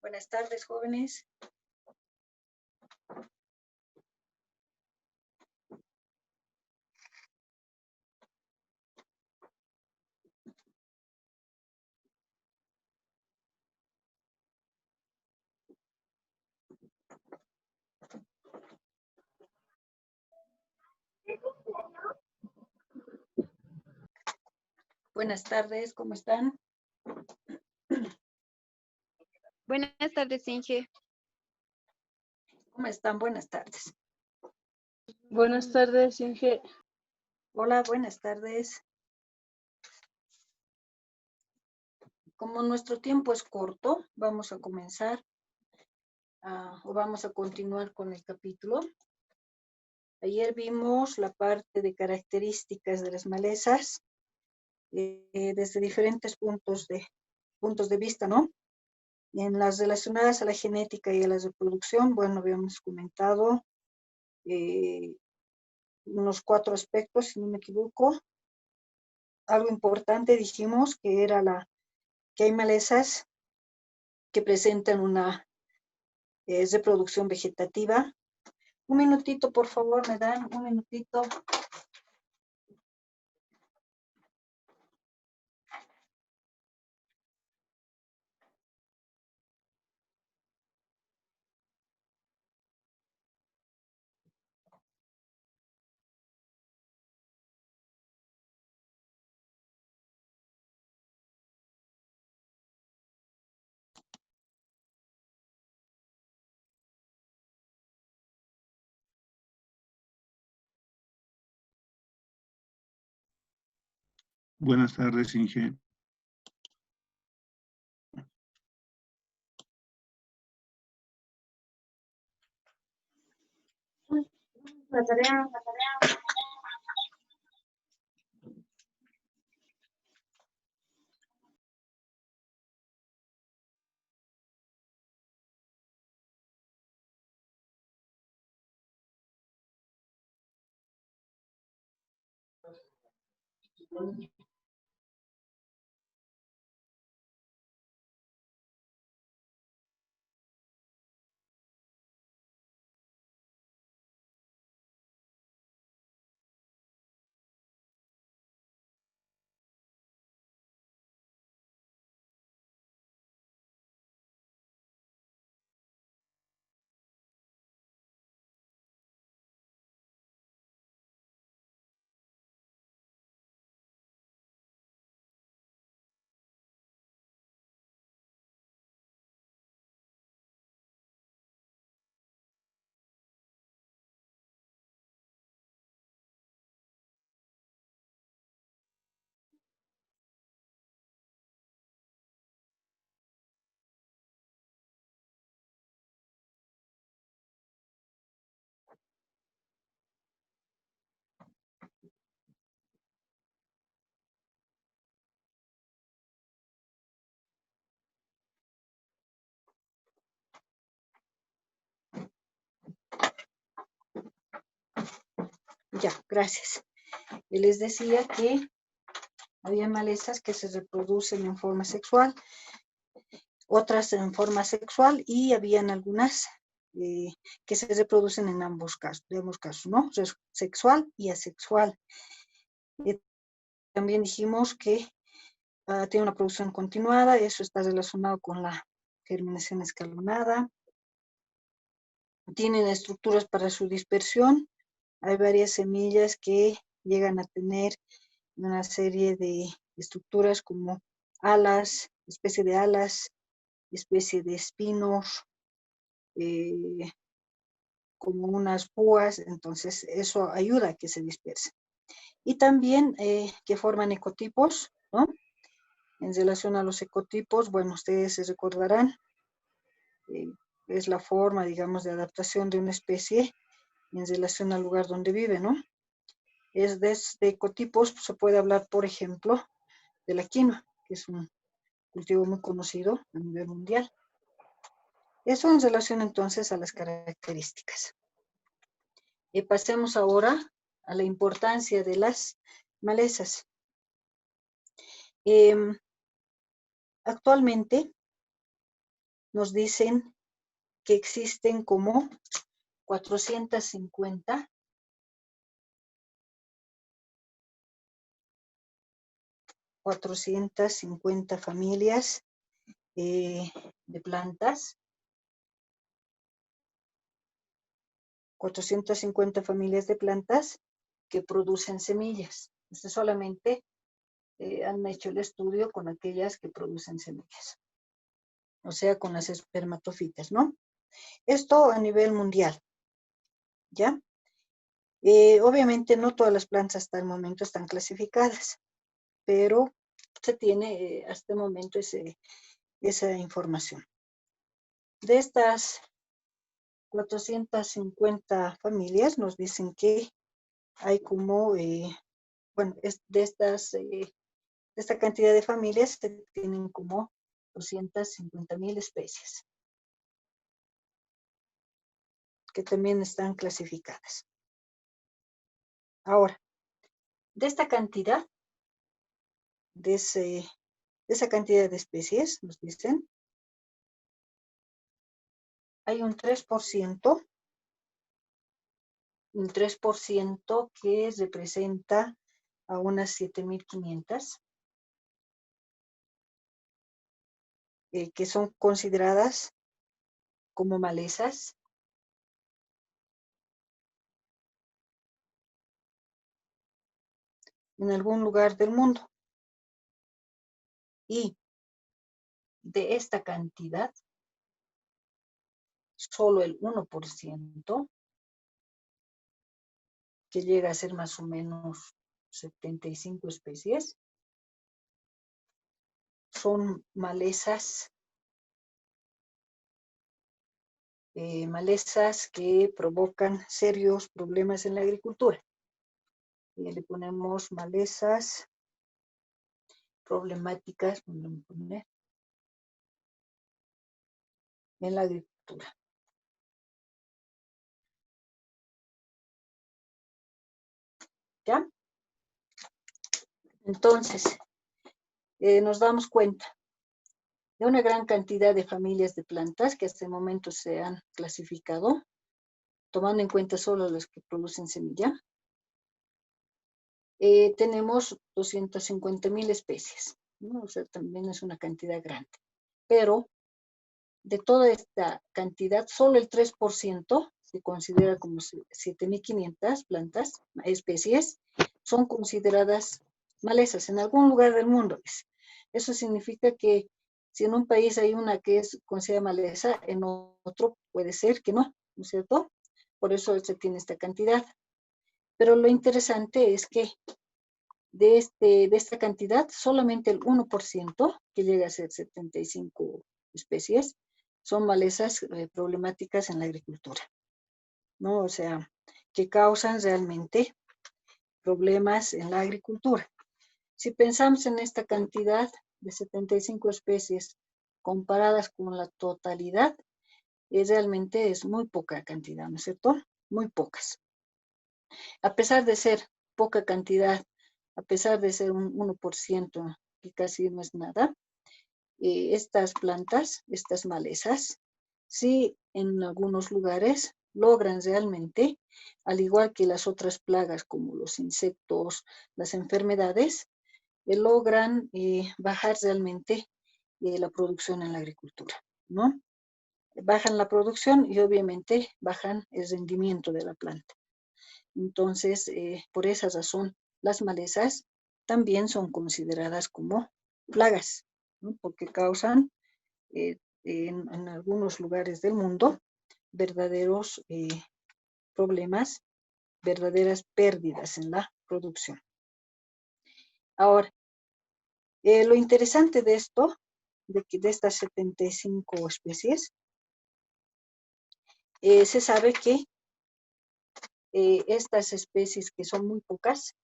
Buenas tardes, jóvenes. Buenas tardes, ¿cómo están? Buenas tardes, Inge. ¿Cómo están? Buenas tardes. Buenas tardes, Inge. Hola, buenas tardes. Como nuestro tiempo es corto, vamos a comenzar o vamos a continuar con el capítulo. Ayer vimos la parte de características de las malezas desde diferentes puntos de vista, ¿no? En las relacionadas a la genética y a la reproducción, bueno, habíamos comentado unos 4 aspectos, si no me equivoco. Algo importante dijimos que era que hay malezas que presentan una reproducción vegetativa. Un minutito, por favor, me dan un minutito. Buenas tardes, Inge. La tarea. Ya, gracias. Y les decía que había malezas que se reproducen en forma sexual, otras en forma sexual y habían algunas que se reproducen en ambos casos, ¿no? Sexual y asexual. También dijimos que tiene una producción continuada, eso está relacionado con la germinación escalonada. Tienen estructuras para su dispersión. Hay varias semillas que llegan a tener una serie de estructuras como alas, especie de espinos, como unas púas, entonces eso ayuda a que se dispersen. Y también que forman ecotipos, ¿no? En relación a los ecotipos, bueno, ustedes se recordarán, es la forma, digamos, de adaptación de una especie en relación al lugar donde vive, ¿no? De ecotipos se puede hablar, por ejemplo, de la quinoa, que es un cultivo muy conocido a nivel mundial. Eso en relación entonces a las características. Pasemos ahora a la importancia de las malezas. Actualmente nos dicen que existen como 450 familias de plantas, 450 familias de plantas que producen semillas. Solamente han hecho el estudio con aquellas que producen semillas, o sea, con las espermatofitas, ¿no? Esto a nivel mundial, ¿ya? Obviamente no todas las plantas hasta el momento están clasificadas, pero se tiene hasta el momento esa información. De estas 450 familias nos dicen que hay como, bueno, de esta cantidad de familias se tienen como 250.000 especies que también están clasificadas. Ahora, de esta cantidad, de esa cantidad de especies, nos dicen, hay un 3% que representa a unas 7.500, que son consideradas como malezas. En algún lugar del mundo. Y de esta cantidad, solo el 1%, que llega a ser más o menos 75 especies, son malezas, malezas que provocan serios problemas en la agricultura. Y le ponemos malezas problemáticas, vamos a poner, en la agricultura. ¿Ya? Entonces, nos damos cuenta de una gran cantidad de familias de plantas que hasta el momento se han clasificado, tomando en cuenta solo las que producen semilla. Tenemos 250.000 especies, ¿no? O sea, también es una cantidad grande. Pero de toda esta cantidad, solo el 3% se considera como 7.500 plantas, especies, son consideradas malezas en algún lugar del mundo. Eso significa que si en un país hay una que es considerada maleza, en otro puede ser que no, ¿no es cierto? Por eso se tiene esta cantidad. Pero lo interesante es que de esta cantidad, solamente el 1%, que llega a ser 75 especies, son malezas problemáticas en la agricultura, ¿no? O sea, que causan realmente problemas en la agricultura. Si pensamos en esta cantidad de 75 especies comparadas con la totalidad, realmente es muy poca cantidad, ¿no es cierto? Muy pocas. A pesar de ser poca cantidad, a pesar de ser un 1%, que casi no es nada, estas plantas, estas malezas, sí en algunos lugares logran realmente, al igual que las otras plagas como los insectos, las enfermedades, logran bajar realmente la producción en la agricultura, ¿no? Bajan la producción y obviamente bajan el rendimiento de la planta. Entonces, por esa razón, las malezas también son consideradas como plagas, ¿no? Porque causan en algunos lugares del mundo verdaderos problemas, verdaderas pérdidas en la producción. Ahora, lo interesante de esto, de estas 75 especies, se sabe que estas especies, que son muy pocas,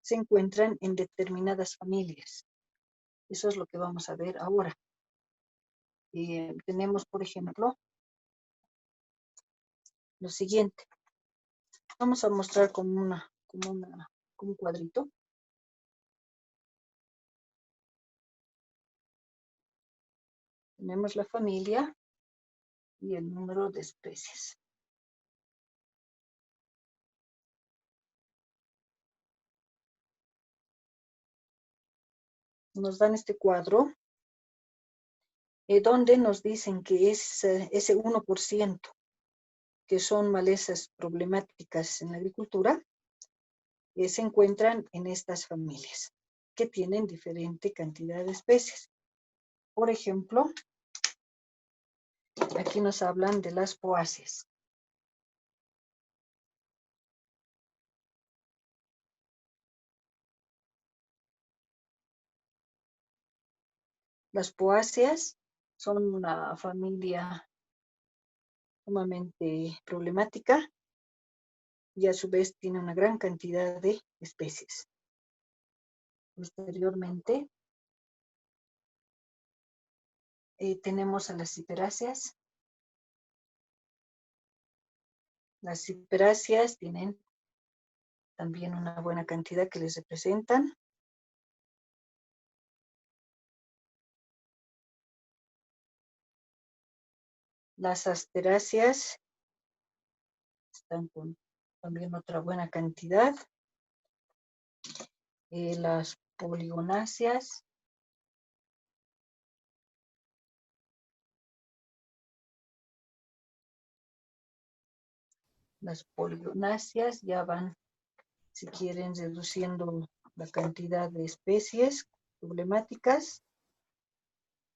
se encuentran en determinadas familias. Eso es lo que vamos a ver ahora. Tenemos, por ejemplo, lo siguiente. Vamos a mostrar como un cuadrito. Tenemos la familia y el número de especies. Nos dan este cuadro, donde nos dicen que ese 1% que son malezas problemáticas en la agricultura, se encuentran en estas familias, que tienen diferente cantidad de especies. Por ejemplo, aquí nos hablan de las poáceas. Las poáceas son una familia sumamente problemática y a su vez tiene una gran cantidad de especies. Posteriormente, tenemos a las ciperáceas. Las ciperáceas tienen también una buena cantidad que les representan. Las asteráceas están con también otra buena cantidad. Las poligonáceas. Las poligonáceas ya van, si quieren, reduciendo la cantidad de especies problemáticas.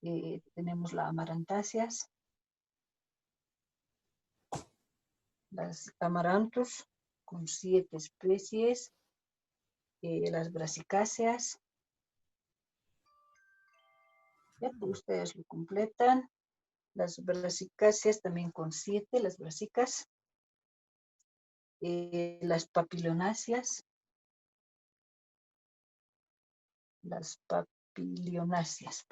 Tenemos las amarantáceas, las amaranthus con 7 especies, las brasicáceas. Ya ustedes lo completan. Las brasicáceas también con 7, las brasicas. Las papilonáceas. Las papilionáceas.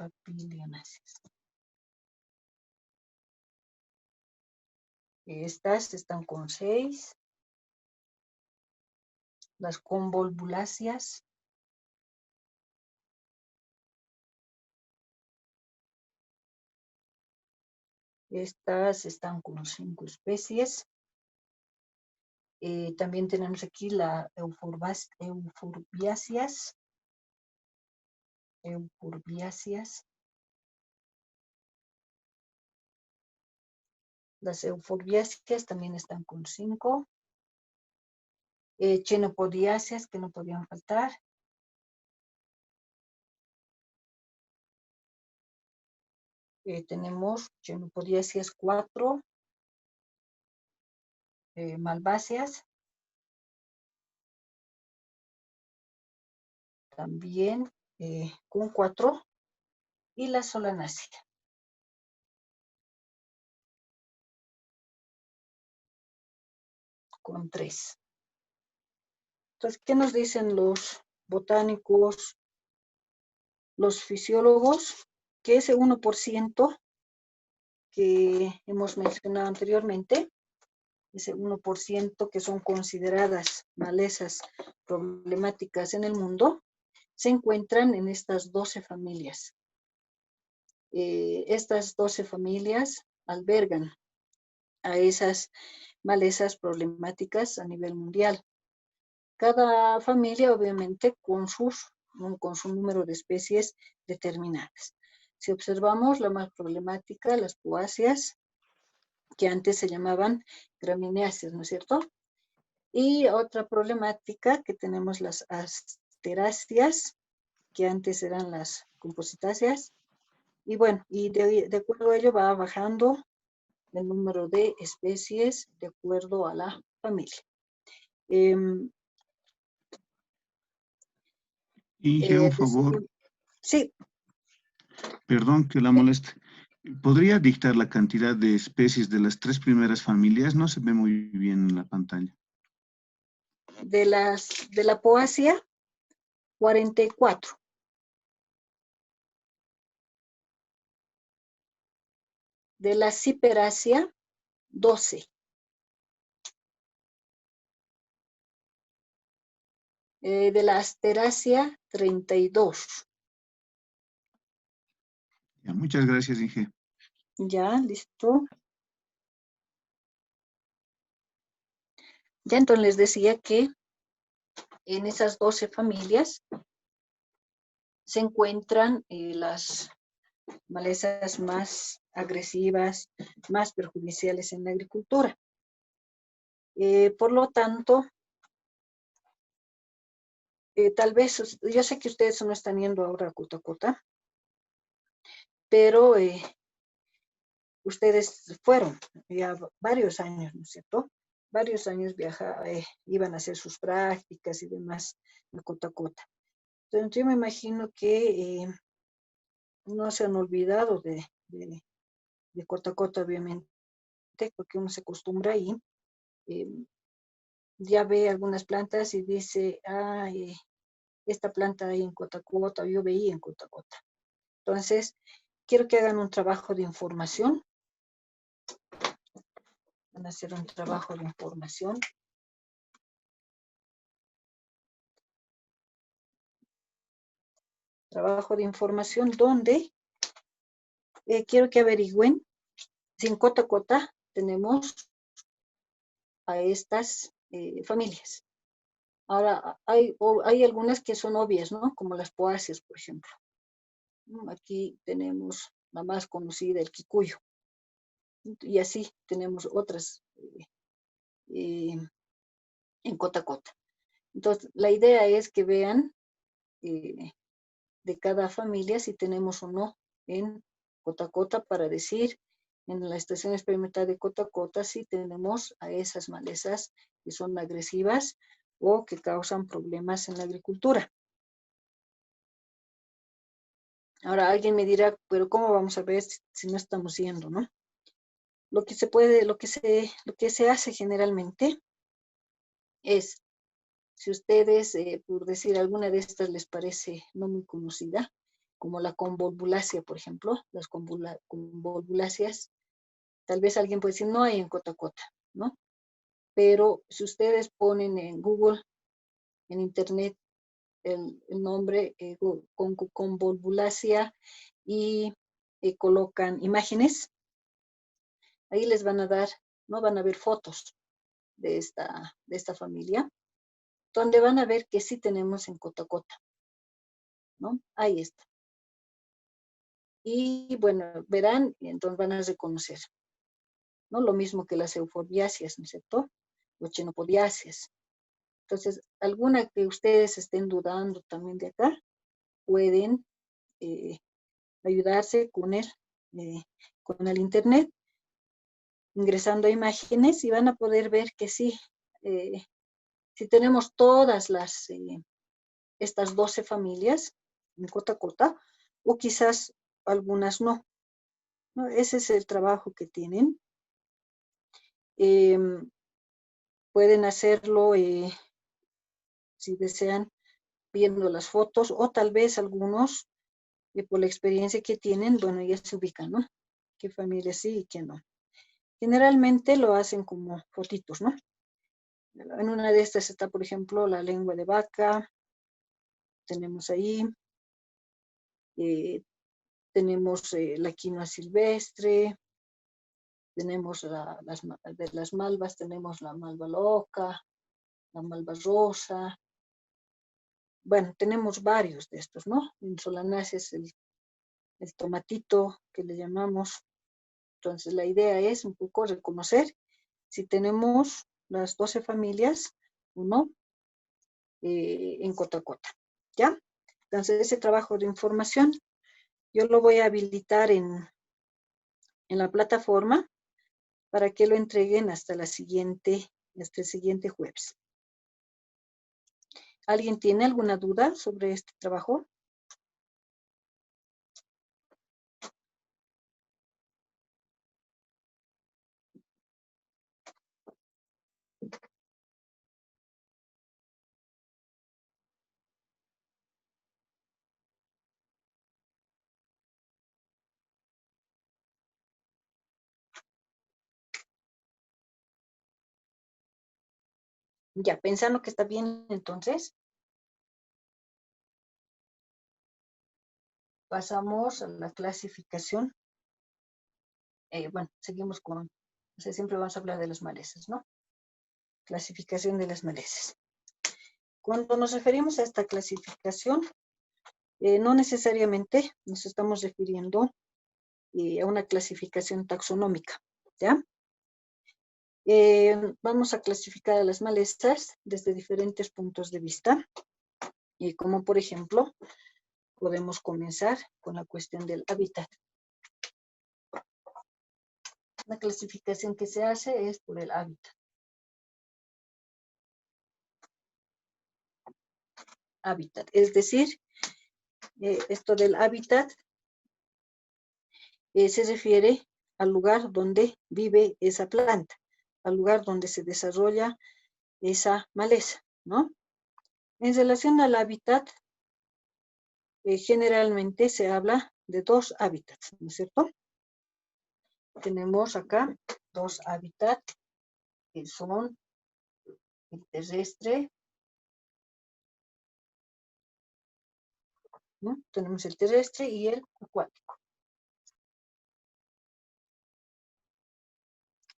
Estas están con 6. Las convolvuláceas. Estas están con 5 especies. También tenemos aquí la euforbiáceas. Las euforbiáceas también están con 5. Chenopodiáceas, que no podían faltar. Tenemos chenopodiáceas 4. Malváceas. También con 4. Y la solanácea. Con 3. Entonces, ¿qué nos dicen los botánicos, los fisiólogos? Que ese 1% que hemos mencionado anteriormente, ese 1% que son consideradas malezas problemáticas en el mundo, se encuentran en estas 12 familias. Estas 12 familias albergan a esas malezas problemáticas a nivel mundial. Cada familia, obviamente, con su número de especies determinadas. Si observamos la más problemática, las poáceas, que antes se llamaban gramineáceas, ¿no es cierto? Y otra problemática que tenemos las asteráceas, que antes eran las compositáceas. Y bueno, y de acuerdo a ello va bajando el número de especies de acuerdo a la familia. Inge, un favor. Sí. Perdón que la moleste. ¿Podría dictar la cantidad de especies de las 3 primeras familias? No se ve muy bien en la pantalla. De la poácea, 44. De la ciperácea, 12. De la asterácea, 32. Ya, muchas gracias, Inge. Ya, listo. Ya entonces les decía que en esas 12 familias se encuentran las malezas más agresivas, más perjudiciales en la agricultura. Por lo tanto, tal vez, yo sé que ustedes no están yendo ahora a Cotacota, pero ustedes fueron ya varios años, ¿no es cierto? Varios años iban a hacer sus prácticas y demás en Cotacota. Entonces yo me imagino que no se han olvidado de Cotacota, obviamente, porque uno se acostumbra ahí. eh, ya ve algunas plantas y dice, esta planta ahí en Cotacota, yo veía en Cotacota. Entonces, quiero que hagan un trabajo de información. Van a hacer un trabajo de información. Trabajo de información donde quiero que averigüen si en Cotacota tenemos a estas familias. Ahora, hay algunas que son obvias, ¿no? Como las poáceas, por ejemplo. Aquí tenemos la más conocida, el quicuyo. Y así tenemos otras eh, en Cotacota. Entonces, la idea es que vean de cada familia si tenemos o no en Cotacota para decir en la estación experimental de Cotacota si tenemos a esas malezas que son agresivas o que causan problemas en la agricultura. Ahora alguien me dirá, pero ¿cómo vamos a ver si no estamos yendo, no? Lo que se hace generalmente es, si ustedes, por decir alguna de estas les parece no muy conocida, como la convolvulacia, por ejemplo, las convolvuláceas, tal vez alguien puede decir, no hay en Cotacota, ¿no? Pero si ustedes ponen en Google, en Internet, el nombre convolvulacia y colocan imágenes, ahí les van a dar, ¿no? Van a ver fotos de esta familia, donde van a ver que sí tenemos en Cotacota, ¿no? Ahí está. Y bueno, verán, y entonces van a reconocer, ¿no? Lo mismo que las euforbiáceas, ¿no es cierto? Los chenopodiáceas. Entonces, alguna que ustedes estén dudando también de acá, pueden ayudarse con el Internet, ingresando a imágenes y van a poder ver que sí, si tenemos todas estas 12 familias en Cotacota, o quizás algunas no, ¿no? Ese es el trabajo que tienen. Pueden hacerlo si desean viendo las fotos o tal vez algunos por la experiencia que tienen, bueno, ya se ubican, ¿no? Qué familia sí y qué no. Generalmente lo hacen como fotitos, ¿no? En una de estas está, por ejemplo, la lengua de vaca, tenemos ahí, tenemos la quinoa silvestre, tenemos de las malvas, tenemos la malva loca, la malva rosa. Bueno, tenemos varios de estos, ¿no? En Solanáceas el tomatito que le llamamos. Entonces, la idea es un poco reconocer si tenemos las 12 familias o no en Cotacota, ¿ya? Entonces, ese trabajo de información yo lo voy a habilitar en la plataforma para que lo entreguen hasta el siguiente jueves. ¿Alguien tiene alguna duda sobre este trabajo? Ya, pensando que está bien, entonces, pasamos a la clasificación bueno, seguimos con, o sea, siempre vamos a hablar de las malezas, ¿no? Clasificación de las malezas. Cuando nos referimos a esta clasificación, no necesariamente nos estamos refiriendo a una clasificación taxonómica, ¿ya? Vamos a clasificar a las malezas desde diferentes puntos de vista, como por ejemplo, podemos comenzar con la cuestión del hábitat. La clasificación que se hace es por el hábitat. Hábitat, es decir, esto del hábitat se refiere al lugar donde vive esa planta, al lugar donde se desarrolla esa maleza, ¿no? En relación al hábitat, generalmente se habla de dos hábitats, ¿no es cierto? Tenemos acá dos hábitats que son el terrestre, ¿no? Tenemos el terrestre y el acuático.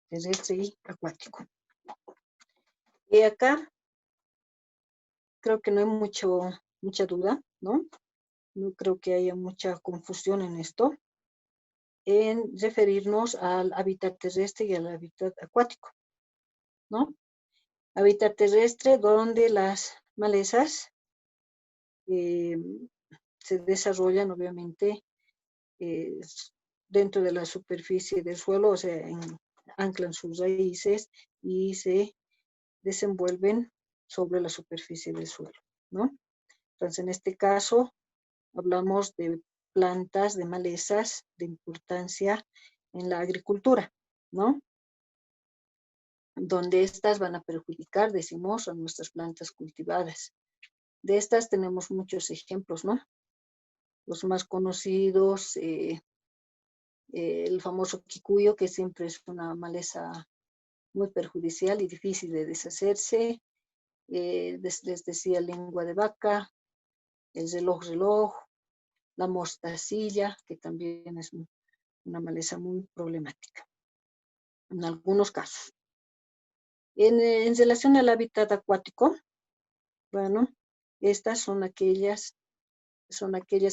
Terrestre y acuático. Y acá creo que no hay mucha duda, ¿no? No creo que haya mucha confusión en esto, en referirnos al hábitat terrestre y al hábitat acuático, ¿no? Hábitat terrestre donde las malezas se desarrollan obviamente dentro de la superficie del suelo, o sea, anclan sus raíces y se desenvuelven sobre la superficie del suelo, ¿no? Entonces, en este caso, hablamos de plantas, de malezas de importancia en la agricultura, ¿no? Donde estas van a perjudicar, decimos, a nuestras plantas cultivadas. De estas tenemos muchos ejemplos, ¿no? Los más conocidos, el famoso quicuyo, que siempre es una maleza muy perjudicial y difícil de deshacerse. Les decía lengua de vaca, el reloj, la mostacilla, que también es una maleza muy problemática en algunos casos. En relación al hábitat acuático, bueno, estas son aquellas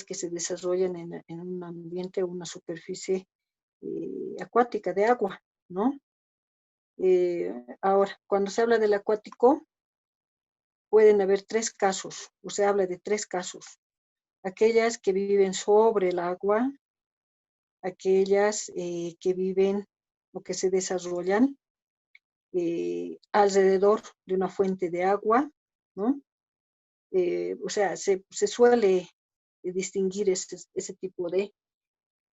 que se desarrollan en un ambiente o una superficie acuática de agua, ¿no? Ahora, cuando se habla del acuático, pueden haber tres casos, o se habla de tres casos. Aquellas que viven sobre el agua, aquellas que viven o que se desarrollan alrededor de una fuente de agua, ¿no? O sea, se suele distinguir ese tipo de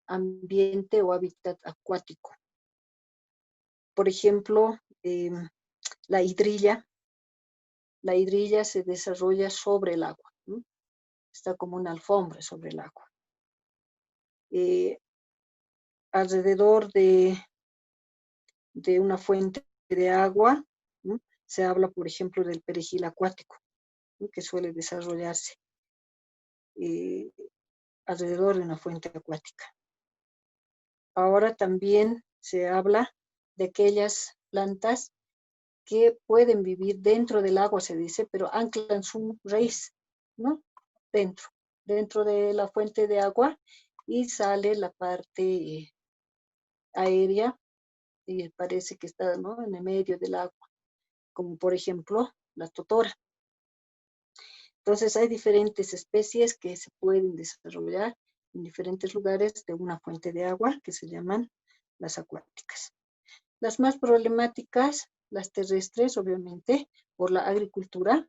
ambiente o hábitat acuático. Por ejemplo, la hidrilla se desarrolla sobre el agua, ¿no? Está como una alfombra sobre el agua. Alrededor de una fuente de agua, ¿no? Se habla, por ejemplo, del perejil acuático, ¿no? Que suele desarrollarse alrededor de una fuente acuática. Ahora también se habla de aquellas plantas que pueden vivir dentro del agua, se dice, pero anclan su raíz, ¿no? Dentro de la fuente de agua, y sale la parte aérea y parece que está, ¿no?, en el medio del agua, como por ejemplo la totora. Entonces hay diferentes especies que se pueden desarrollar en diferentes lugares de una fuente de agua que se llaman las acuáticas. Las más problemáticas, las terrestres, obviamente, por la agricultura,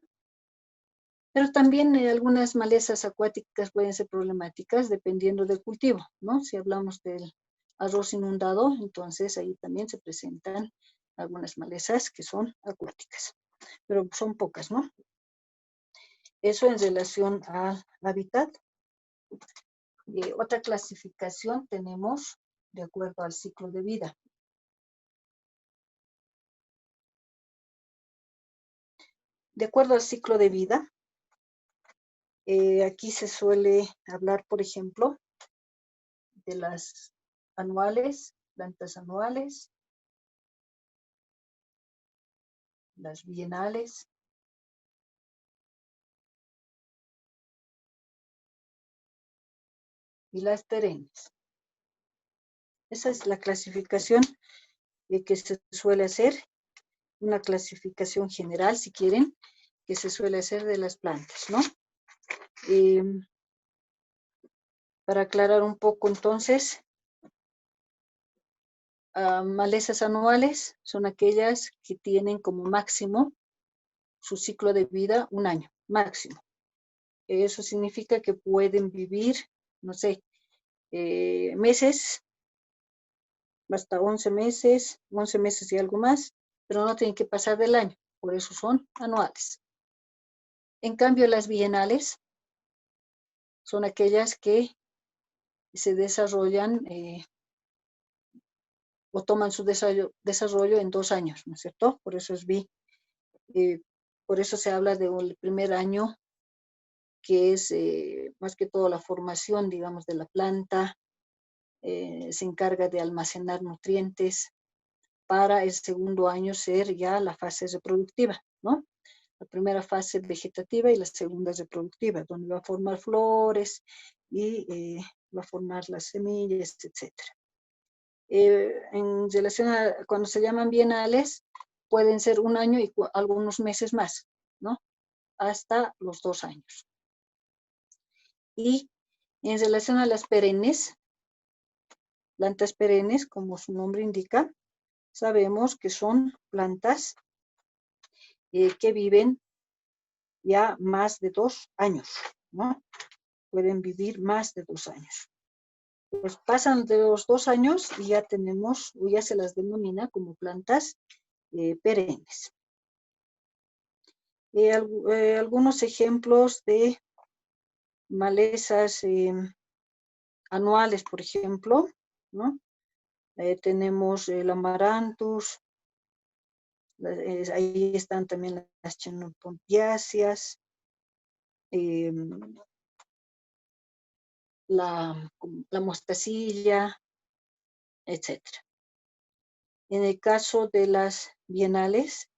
pero también algunas malezas acuáticas pueden ser problemáticas dependiendo del cultivo, ¿no? Si hablamos del arroz inundado, entonces ahí también se presentan algunas malezas que son acuáticas, pero son pocas, ¿no? Eso en relación al hábitat. Otra clasificación tenemos de acuerdo al ciclo de vida. De acuerdo al ciclo de vida, aquí se suele hablar, por ejemplo, de las anuales, plantas anuales, las bienales, y las perennes. Esa es la clasificación que se suele hacer, una clasificación general, si quieren, que se suele hacer de las plantas, ¿no? Para aclarar un poco, entonces, malezas anuales son aquellas que tienen como máximo su ciclo de vida 1 año, máximo. Eso significa que pueden vivir, no sé, meses, hasta 11 meses y algo más, pero no tienen que pasar del año, por eso son anuales. En cambio, las bienales son aquellas que se desarrollan o toman su desarrollo en 2 años, ¿no es cierto? Por eso es por eso se habla de un primer año, que es más que todo la formación, digamos, de la planta, se encarga de almacenar nutrientes, para el segundo año ser ya la fase reproductiva, ¿no? La primera fase vegetativa y la segunda reproductiva, donde va a formar flores y va a formar las semillas, etc. En relación a cuando se llaman bienales, pueden ser 1 año y algunos meses más, ¿no? Hasta los 2 años. Y en relación a las perennes, plantas perennes, como su nombre indica, sabemos que son plantas que viven ya más de 2 años, ¿no? Pueden vivir más de 2 años. Pues pasan de los 2 años y ya tenemos, o ya se las denomina como plantas perennes. Algunos ejemplos de malezas anuales, por ejemplo, ¿no? Tenemos el amaranthus, ahí están también las chenopompiáceas, la mostacilla, etc. En el caso de las bienales,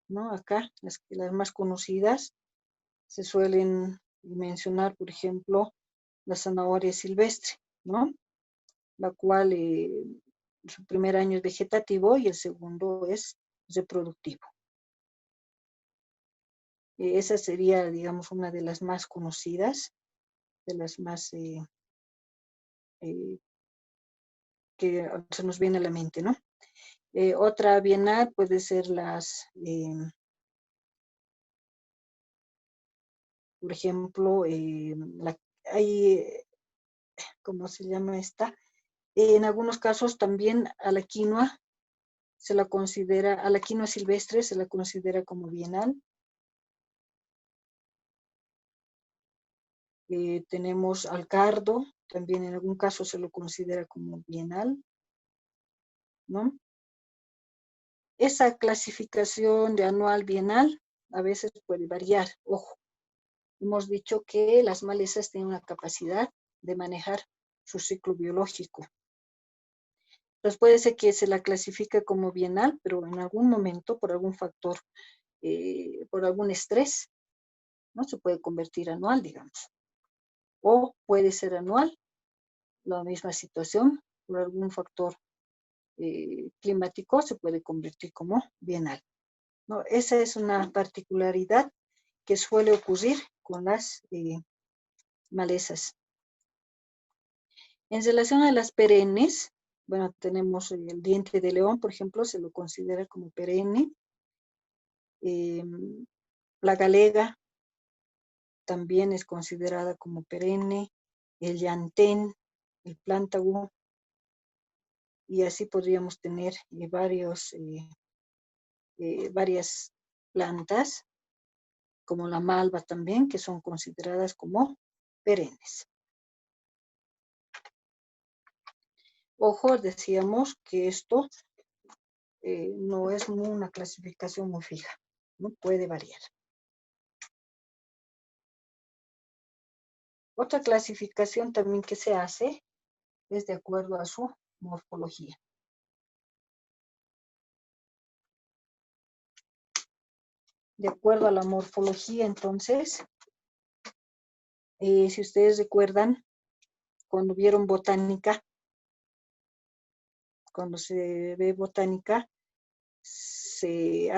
¿no? Acá, las más conocidas, se suelen mencionar, por ejemplo, la zanahoria silvestre, ¿no? La cual su primer año es vegetativo y el segundo es reproductivo. Esa sería, digamos, una de las más conocidas, de las más que se nos viene a la mente, ¿no? Otra bienal puede ser por ejemplo, ¿cómo se llama esta? En algunos casos también a la quinoa a la quinoa silvestre se la considera como bienal. Tenemos al cardo, también en algún caso se lo considera como bienal, ¿no? Esa clasificación de anual, bienal, a veces puede variar. Ojo, hemos dicho que las malezas tienen una capacidad de manejar su ciclo biológico. Entonces puede ser que se la clasifique como bienal, pero en algún momento, por algún factor, por algún estrés, ¿no? Se puede convertir anual, digamos. O puede ser anual, la misma situación, por algún factor climático, se puede convertir como bienal, ¿no? Esa es una particularidad que suele ocurrir con las malezas. En relación a las perennes, bueno, tenemos el diente de león, por ejemplo, se lo considera como perenne. La galega también es considerada como perenne. El llantén, el plántago, y así podríamos tener varias plantas, como la malva también, que son consideradas como perennes. Ojo, decíamos que esto no es una clasificación muy fija, ¿no? Puede variar. Otra clasificación también que se hace es de acuerdo a su morfología. De acuerdo a la morfología, entonces, si ustedes recuerdan, cuando vieron botánica, cuando se ve botánica, se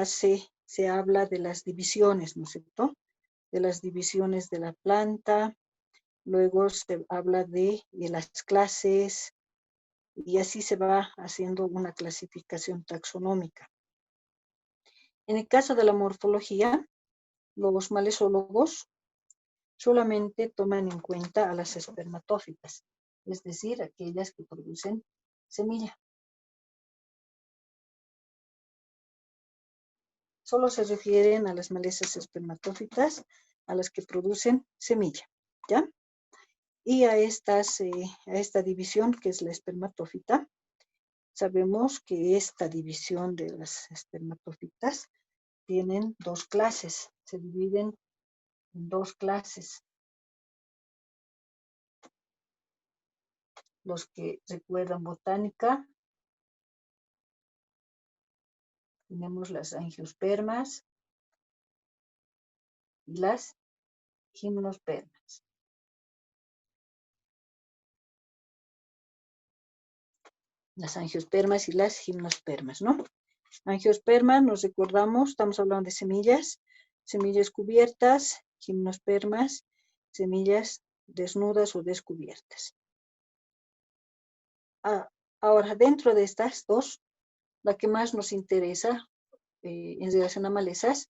habla de las divisiones, ¿no es cierto? De las divisiones de la planta, luego se habla de las clases, y así se va haciendo una clasificación taxonómica. En el caso de la morfología, los malezólogos solamente toman en cuenta a las espermatófitas, es decir, aquellas que producen semilla. Solo se refieren a las malezas espermatófitas, a las que producen semilla, ¿ya? Y a esta división, que es la espermatófita, sabemos que esta división de las espermatófitas tienen dos clases, se dividen en dos clases. Los que recuerdan botánica, tenemos las angiospermas y las gimnospermas. Las angiospermas y las gimnospermas, ¿no? Angiospermas, nos recordamos, estamos hablando de semillas, semillas cubiertas, gimnospermas, semillas desnudas o descubiertas. Ahora, dentro de estas dos, la que más nos interesa en relación a malezas,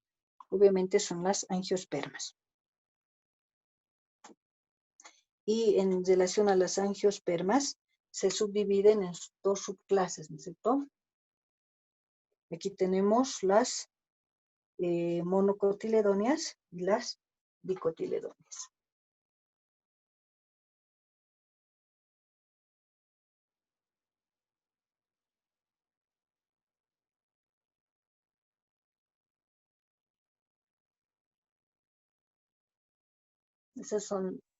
obviamente son las angiospermas. Y en relación a las angiospermas, se subdividen en dos subclases, ¿no es cierto? Aquí tenemos las monocotiledóneas y las dicotiledóneas.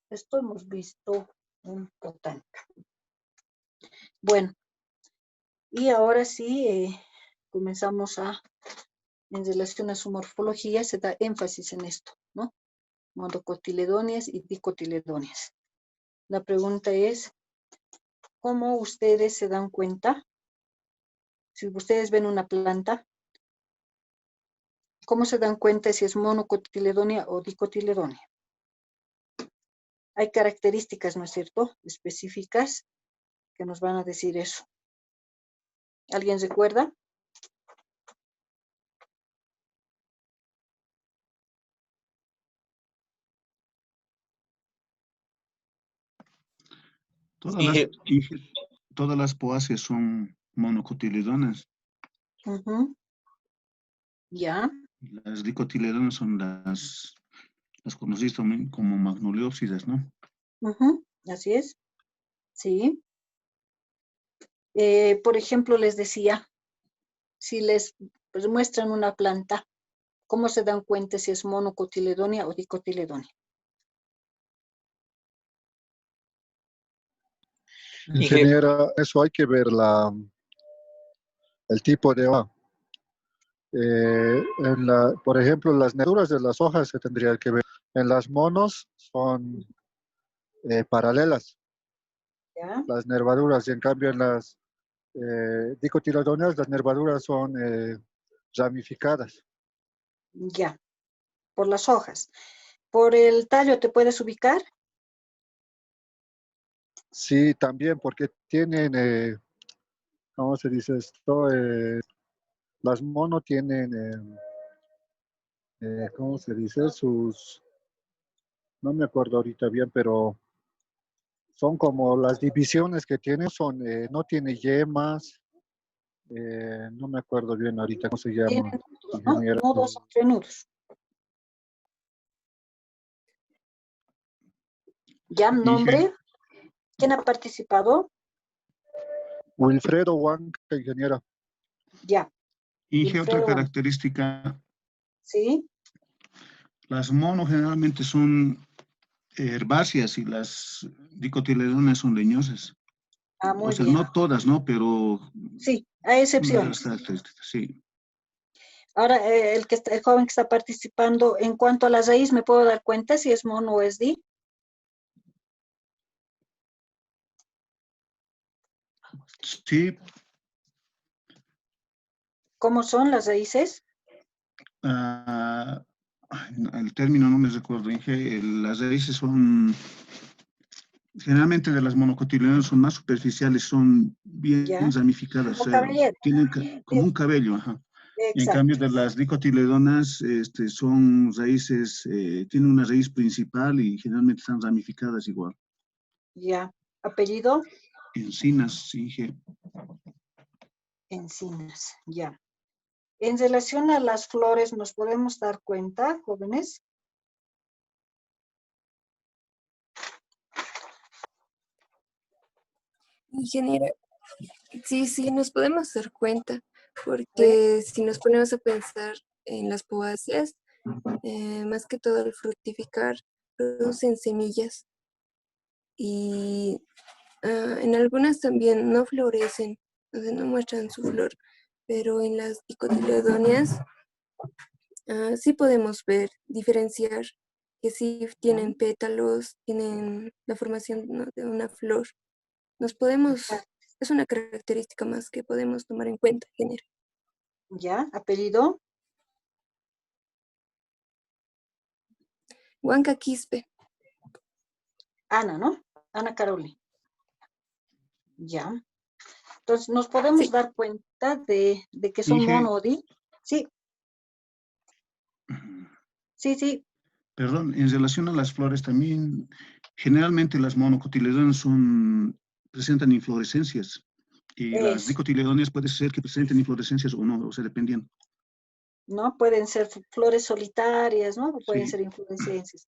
Esto hemos visto en botánica. Bueno, y ahora sí, comenzamos en relación a su morfología, se da énfasis en esto, ¿no? Monocotiledóneas y dicotiledóneas. La pregunta es, ¿cómo ustedes se dan cuenta? Si ustedes ven una planta, ¿cómo se dan cuenta si es monocotiledónea o dicotiledónea? Hay características, ¿no es cierto?, específicas que nos van a decir eso. ¿Alguien recuerda? Todas las poáceas son monocotiledonas. Ya. Las dicotiledonas son las conocidas también como magnoleópsidas, ¿no? Así es. Sí. Por ejemplo, les decía, si les muestran una planta, ¿cómo se dan cuenta si es monocotiledónea o dicotiledónea? Ingeniera, eso hay que ver el tipo de hoja. Por ejemplo, las nervaduras de las hojas se tendría que ver. En las monos son paralelas, ¿Ya? las nervaduras, y en cambio en las dicotiledóneas las nervaduras son ramificadas. Ya, por las hojas. ¿Por el tallo te puedes ubicar? Sí, también, porque tienen, ¿cómo se dice esto? Las monos tienen, ¿cómo se dice? No me acuerdo ahorita bien, pero son como las divisiones que tienen, no tiene yemas, no me acuerdo bien ahorita cómo se llama. Tienen nudos, ¿no? Nudos o entrenudos. ¿Ya nombre? ¿Quién ha participado? Wilfredo Huanca, ingeniera. Ya. Inge, otra Wilfredo. característica. Sí. Las monos generalmente son herbáceas y las dicotiledonas son leñosas. Ah, O muy sea, bien. no todas, ¿no? Pero Sí, hay las excepciones. características, sí. Ahora, el joven que está participando, en cuanto a la raíz, ¿me puedo dar cuenta si es mono o es di? Sí, ¿Cómo son las raíces? ay, no, el término no me recuerdo, Inge. Las raíces son, generalmente de las monocotiledóneas son más superficiales, son bien Ya, ramificadas, o como sea, cabellera. tienen como un cabello, ajá. Y en cambio Exacto. de las dicotiledonas, son raíces, tienen una raíz principal y generalmente están ramificadas igual. Ya. Apellido, Encinas, Inge. encinas. Ya. En relación a las flores, ¿nos podemos dar cuenta, jóvenes? Ingeniera, sí, nos podemos dar cuenta, A ver, porque si nos ponemos a pensar en las poáceas, más que todo al fructificar, producen semillas y en algunas también no florecen, o sea, no muestran su flor, pero en las dicotiledóneas sí podemos ver, diferenciar que sí tienen pétalos, tienen la formación, ¿no?, de una flor. Es una característica más que podemos tomar en cuenta, género. ya. Apellido, Huanca Quispe. Ana, ¿no? Ana Carolina. Ya. Entonces, ¿nos podemos Sí, dar cuenta de que son Inge, mono o di? Sí, sí. perdón, en relación a las flores también, generalmente las monocotiledonas presentan inflorescencias y las Eso, dicotiledóneas puede ser que presenten inflorescencias o no, o sea, dependiendo. ¿no? Pueden ser flores solitarias, ¿no? Pueden Sí, ser inflorescencias.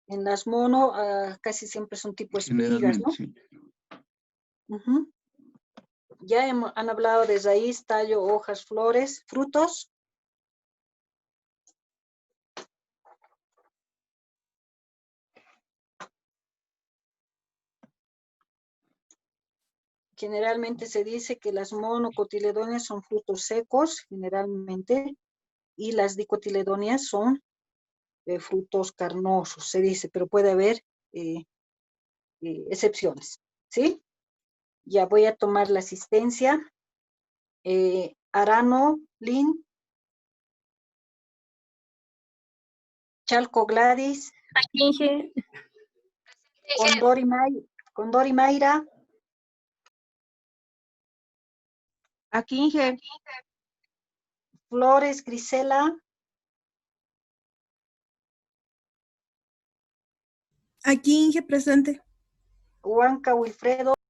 En las mono, casi siempre son tipo espigas, generalmente, ¿no? sí. Ujú. Ya han hablado de raíz, tallo, hojas, flores, frutos. Generalmente se dice que las monocotiledóneas son frutos secos, generalmente, y las dicotiledóneas son frutos carnosos, se dice, pero puede haber eh, excepciones, ¿sí? Ya voy a tomar la asistencia. Arano, Lin, Chalco Gladys, Inge. Condori Mayra, Aquí, Inge. Flores Grisela, Aquí Inge presente. Huanca Wilfredo,